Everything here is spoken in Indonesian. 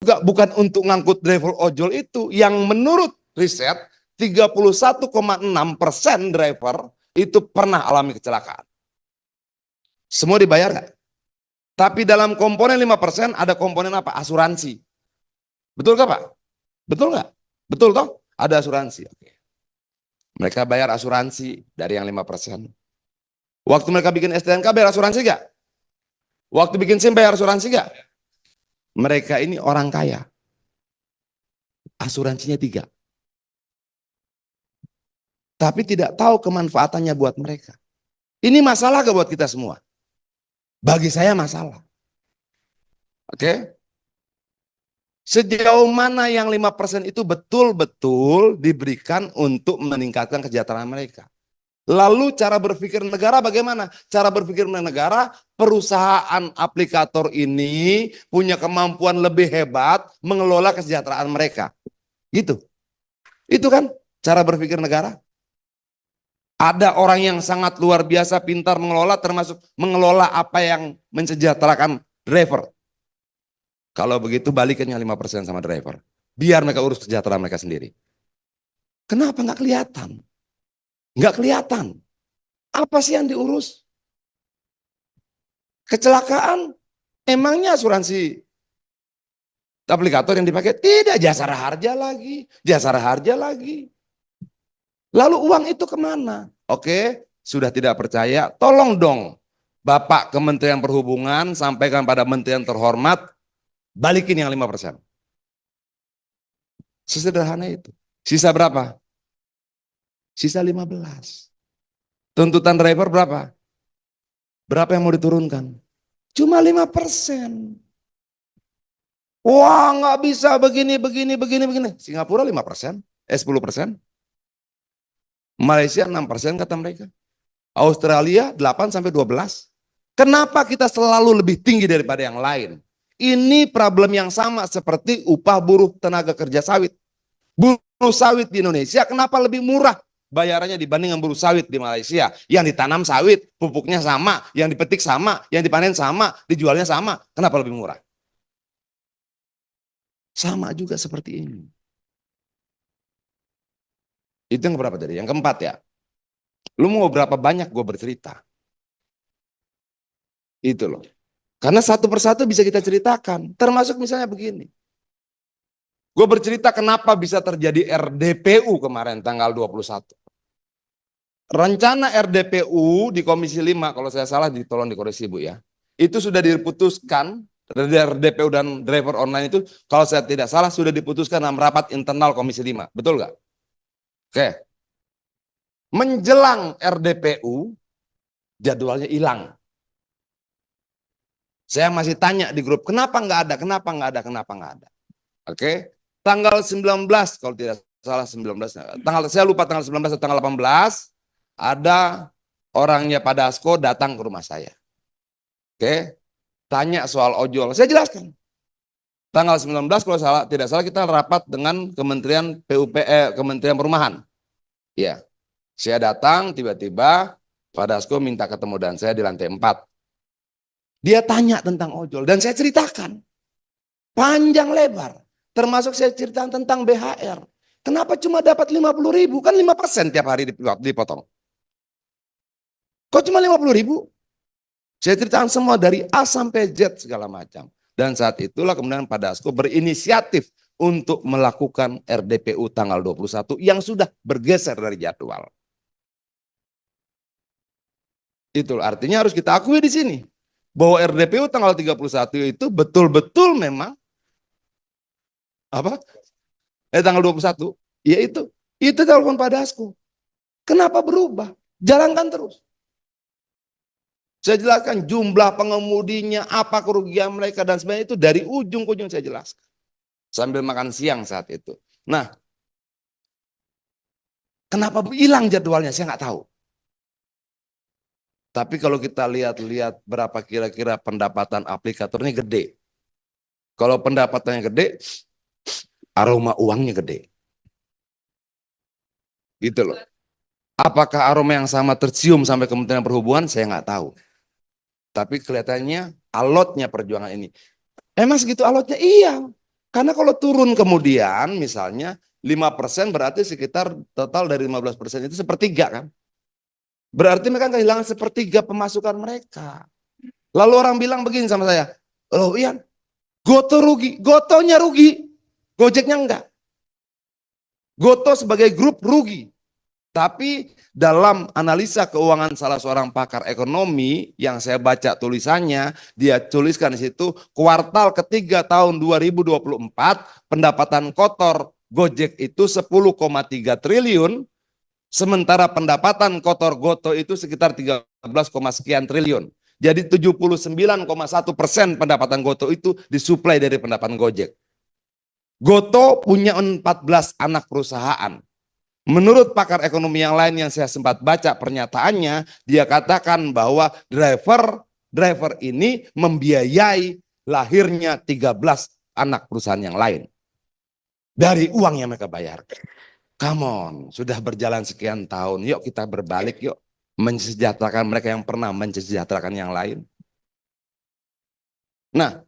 juga bukan untuk ngangkut driver ojol itu. Yang menurut riset 31,6% driver itu pernah alami kecelakaan. Semua dibayar nggak? Tapi dalam komponen 5% ada komponen apa? Asuransi. Betul nggak Pak? Betul nggak? Betul toh? Ada asuransi. Oke. Mereka bayar asuransi dari yang 5%. Waktu mereka bikin STNK bayar asuransi nggak? Waktu bikin SIM bayar asuransi nggak? Mereka ini orang kaya. Asuransinya 3. Tapi tidak tahu kemanfaatannya buat mereka. Ini masalah gak buat kita semua? Bagi saya masalah. Oke? Sejauh mana yang 5% itu betul-betul diberikan untuk meningkatkan kesejahteraan mereka? Lalu cara berpikir negara bagaimana? Cara berpikir negara, perusahaan aplikator ini punya kemampuan lebih hebat mengelola kesejahteraan mereka. Gitu. Itu kan cara berpikir negara. Ada orang yang sangat luar biasa pintar mengelola, termasuk mengelola apa yang mensejahterakan driver. Kalau begitu balikannya 5% sama driver. Biar mereka urus kesejahteraan mereka sendiri. Kenapa nggak kelihatan? Nggak kelihatan. Apa sih yang diurus? Kecelakaan, emangnya asuransi aplikator yang dipakai? Tidak, jasara harja lagi. Jasara harja lagi. Lalu uang itu kemana? Oke, sudah tidak percaya, tolong dong Bapak Kementerian Perhubungan sampaikan pada menteri yang terhormat, balikin yang 5%. Sesederhana itu. Sisa berapa? Sisa 15. Tuntutan driver berapa? Berapa yang mau diturunkan? Cuma 5%. Wah, nggak bisa begini. Singapura 5%, 10%. Malaysia 6% kata mereka. Australia 8-12. Kenapa kita selalu lebih tinggi daripada yang lain? Ini problem yang sama seperti upah buruh tenaga kerja sawit. Buruh sawit di Indonesia kenapa lebih murah bayarannya dibanding buruh sawit di Malaysia? Yang ditanam sawit, pupuknya sama, yang dipetik sama, yang dipanen sama, dijualnya sama. Kenapa lebih murah? Sama juga seperti ini. Itu yang berapa tadi? Yang keempat ya. Lu mau berapa banyak gue bercerita? Itu loh. Karena satu persatu bisa kita ceritakan. Termasuk misalnya begini. Gue bercerita kenapa bisa terjadi RDPU kemarin tanggal 21. Rencana RDPU di Komisi 5, kalau saya salah tolong dikoreksi Bu ya. Itu sudah diputuskan, RDPU dan driver online itu, kalau saya tidak salah sudah diputuskan dalam rapat internal Komisi 5. Betul nggak? Oke. Menjelang RDPU, jadwalnya hilang. Saya masih tanya di grup, kenapa nggak ada, kenapa nggak ada, kenapa nggak ada. Oke. Tanggal 19, kalau tidak salah 19, saya lupa tanggal 19 atau tanggal 18, ada orangnya Pak Dasko datang ke rumah saya. Oke. Tanya soal ojol, saya jelaskan. Tanggal 19 kalau tidak salah kita rapat dengan Kementerian Kementerian Perumahan. Ya. Saya datang tiba-tiba Pak Dasko minta ketemu dan saya di lantai 4. Dia tanya tentang ojol dan saya ceritakan. Panjang lebar. Termasuk saya ceritakan tentang BHR. Kenapa cuma dapat 50.000? Kan 5% tiap hari dipotong. Kok cuma 50.000? Saya ceritakan semua dari A sampai Z segala macam. Dan saat itulah kemudian Pak Dasko berinisiatif untuk melakukan RDPU tanggal 21 yang sudah bergeser dari jadwal. Itu artinya harus kita akui di sini. Bahwa RDPU tanggal 31 itu betul-betul memang apa? Tanggal 21. Ya itu telepon Pak Dasko. Kenapa berubah? Jalankan terus. Saya jelaskan jumlah pengemudinya, apa kerugian mereka dan sebagainya itu dari ujung ke ujung saya jelaskan. Sambil makan siang saat itu. Nah, kenapa hilang jadwalnya saya nggak tahu. Tapi kalau kita lihat berapa kira-kira pendapatan aplikatornya gede. Kalau pendapatannya gede, aroma uangnya gede. Gitu loh. Apakah aroma yang sama tercium sampai Kementerian Perhubungan? Saya nggak tahu. Tapi kelihatannya alotnya perjuangan ini. Emang segitu alotnya? Iya. Karena kalau turun kemudian misalnya 5% berarti sekitar total dari 15% itu sepertiga kan. Berarti mereka kehilangan sepertiga pemasukan mereka. Lalu orang bilang begini sama saya, loh Ian, Goto rugi, Gotonya rugi, Gojeknya enggak. Goto sebagai grup rugi. Tapi dalam analisa keuangan salah seorang pakar ekonomi yang saya baca tulisannya, dia tuliskan di situ kuartal ketiga tahun 2024 pendapatan kotor Gojek itu 10,3 triliun, sementara pendapatan kotor Goto itu sekitar 13, sekian triliun. Jadi 79,1% pendapatan Goto itu disuplai dari pendapatan Gojek. Goto punya 14 anak perusahaan. Menurut pakar ekonomi yang lain yang saya sempat baca pernyataannya, dia katakan bahwa driver ini membiayai lahirnya 13 anak perusahaan yang lain. Dari uang yang mereka bayar. Come on, sudah berjalan sekian tahun, yuk kita berbalik yuk. Mensejahterakan mereka yang pernah mensejahterakan yang lain. Nah,